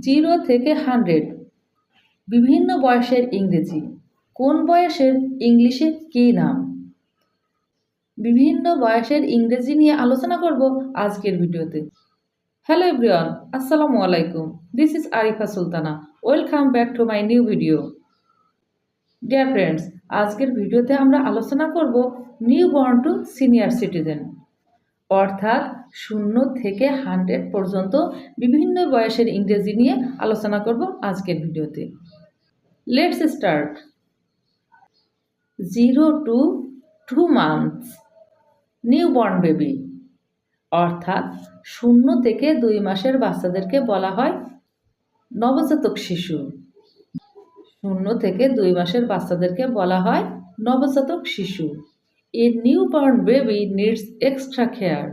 0 থেকে 100 বিভিন্ন বয়সের ইংরেজি। কোন বয়সের ইংলিশে কী নাম? বিভিন্ন বয়সের ইংরেজি নিয়ে আলোচনা করব আজকের ভিডিওতে। হ্যালো এভরিওয়ান, আসসালামু আলাইকুম। This is Arifa Sultana. Welcome back to my new video. Dear friends, আজকের ভিডিওতে আমরা আলোচনা করব new born to senior citizen, অর্থাৎ 0 থেকে 100 পর্যন্ত বিভিন্ন বয়সের ইংরেজি নিয়ে আলোচনা করব আজকের ভিডিওতে। Let's start. 0 to 2 months newborn baby, অর্থাৎ 0 থেকে 2 মাসের বাচ্চাদেরকে বলা হয় নবজাতক শিশু। 0 থেকে 2 মাসের বাচ্চাদেরকে বলা হয় নবজাতক শিশু। A newborn baby needs extra care.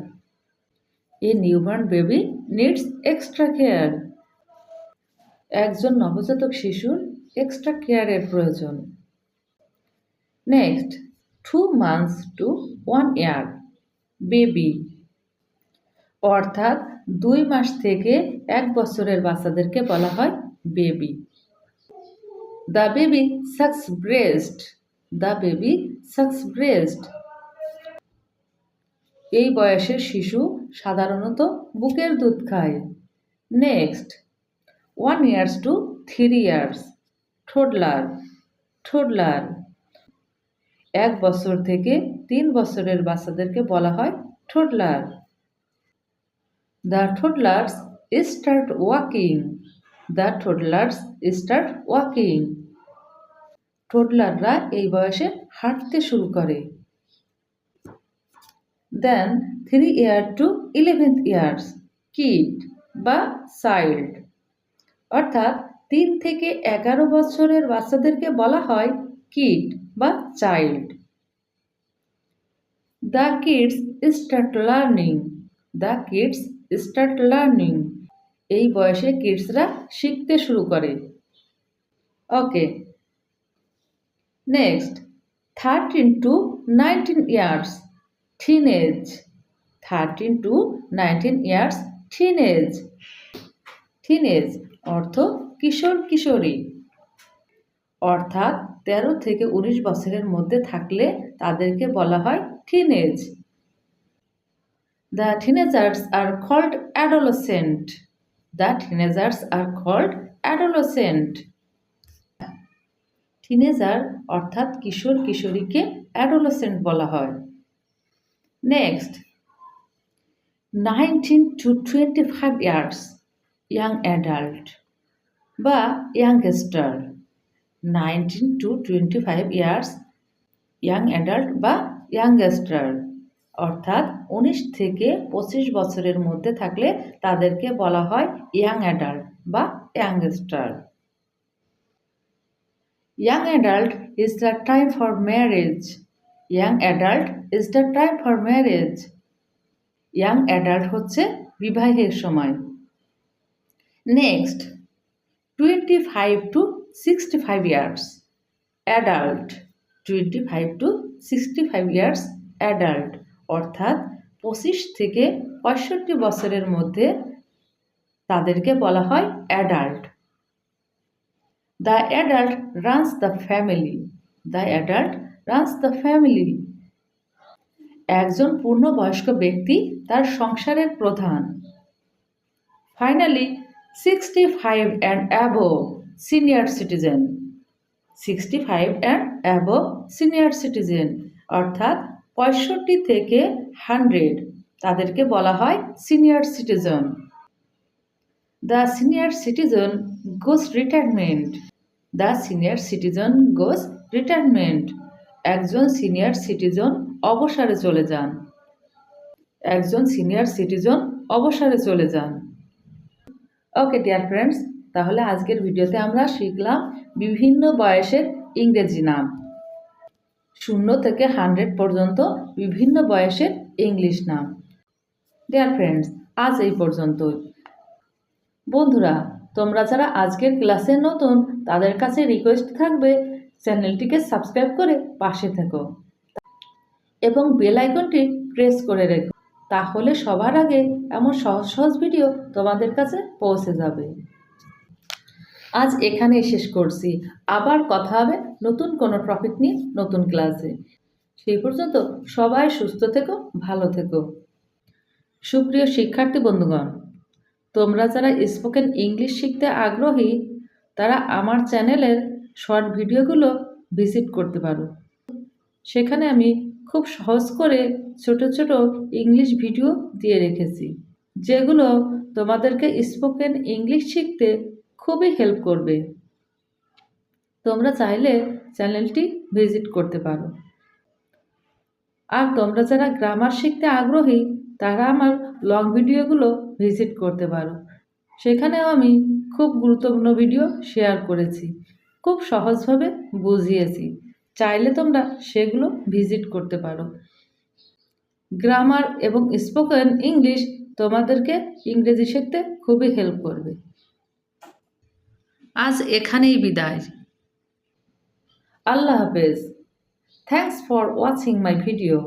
A newborn baby needs extra care. একজন নবজাতক শিশুর এক্সট্রা কেয়ারের প্রয়োজন। Next, 2 months to 1 year baby, অর্থাৎ 2 মাস থেকে 1 বছরের বাচ্চাদেরকে বলা হয় baby. The baby sucks breast. The baby sucks breast. এই বয়সের শিশু সাধারণত বুকের দুধ খায়। Next, 1 years to 3 years toddler. Toddler, 1 বছর থেকে 3 বছরের বাচ্চাদেরকে বলা হয় টোডলার। The toddlers start walking. The toddlers start walking. টোডলাররা এই বয়সে হাঁটতে শুরু করে। Then 3 year to 11 years kid বা চাইল্ড, অর্থাৎ 3 থেকে 11 বছরের বাচ্চাদেরকে বলা হয় কিড বা child. The kids start learning. The kids start learning. এই বয়সে কিডসরা শিখতে শুরু করে। Okay, next, 13 to 19 years teenage. 13 to 19 years teenage. Teenage অর্থ কিশোর কিশোরী, অর্থাৎ 13 থেকে 19 বছরের মধ্যে থাকলে তাদেরকে বলা হয় teenage. The teenagers are called adolescent. The teenagers are called adolescent. Teenager অর্থাৎ কিশোর কিশোরীকে অ্যাডোলেসেন্ট বলা হয়। Next, 19 to 25 years young adult বা youngster. 19 to 25 years young adult বা ইয়াংস্টার, অর্থাৎ 19 থেকে 25 বছরের মধ্যে থাকলে তাদেরকে বলা হয় ইয়াং অ্যাডাল্ট বা youngster. Young adult is the time for marriage. Young adult is the time for marriage. Young adult হচ্ছে বিবাহের সময়। Next, 25 to 65 years adult। 25 to 65 years adult, অর্থাৎ 25 থেকে 65 বছরের মধ্যে তাদেরকে বলা হয় adult. The adult runs the family. The adult runs the family. একজন পূর্ণবয়স্ক ব্যক্তি তার সংসারের প্রধান। Finally, 65 and above senior citizen. 65 and above senior citizen, অর্থাৎ 65 থেকে 100 তাদেরকে বলা হয় senior citizen. The senior citizen goes retirement. The senior citizen goes retirement. একজন সিনিয়র সিটিজেন অবসরে চলে যান। একজন সিনিয়র সিটিজেন অবসরে চলে যান। ওকে ডিয়ার ফ্রেন্ডস, তাহলে আজকের ভিডিওতে আমরা শিখলাম বিভিন্ন বয়সের ইংরেজি নাম। 0 থেকে 100 পর্যন্ত বিভিন্ন বয়সের ইংলিশ নাম। ডিয়ার ফ্রেন্ডস, আজ এই পর্যন্তই। বন্ধুরা, তোমরা যারা আজকের ক্লাসে নতুন তাদের কাছে রিকোয়েস্ট থাকবে চ্যানেলটিকে সাবস্ক্রাইব করে পাশে থেকো এবং বেল আইকনটি প্রেস করে রেখো, তাহলে সবার আগে এমন সহজ সহজ ভিডিও তোমাদের কাছে পৌঁছে যাবে। আজ এখানেই শেষ করছি। আবার কথা হবে নতুন কোনো টপিক নিয়ে নতুন ক্লাসে। সেই পর্যন্ত সবাই সুস্থ থেকো, ভালো থেকো। সুপ্রিয় শিক্ষার্থী বন্ধুগণ, তোমরা যারা স্পোকেন ইংলিশ শিখতে আগ্রহী তারা আমার চ্যানেলের শর্ট ভিডিওগুলো ভিজিট করতে পারো। সেখানে আমি খুব সহজ করে ছোট ছোট ইংলিশ ভিডিও দিয়ে রেখেছি, যেগুলো তোমাদেরকে স্পোকেন ইংলিশ শিখতে খুবই হেল্প করবে। তোমরা চাইলে চ্যানেলটি ভিজিট করতে পারো। আর তোমরা যারা গ্রামার শিখতে আগ্রহী তারা আমার লং ভিডিওগুলো ভিজিট করতে পারো। সেখানেও আমি খুব গুরুত্বপূর্ণ ভিডিও শেয়ার করেছি, খুব সহজভাবে বুঝিয়েছি। চাইলে তোমরা সেগুলো ভিজিট করতে পারো। গ্রামার এবং স্পোকেন ইংলিশ তোমাদেরকে ইংরেজি শিখতে খুবই হেল্প করবে। আজ এখানেই বিদায়। আল্লাহ হাফেজ। Thanks for watching my video.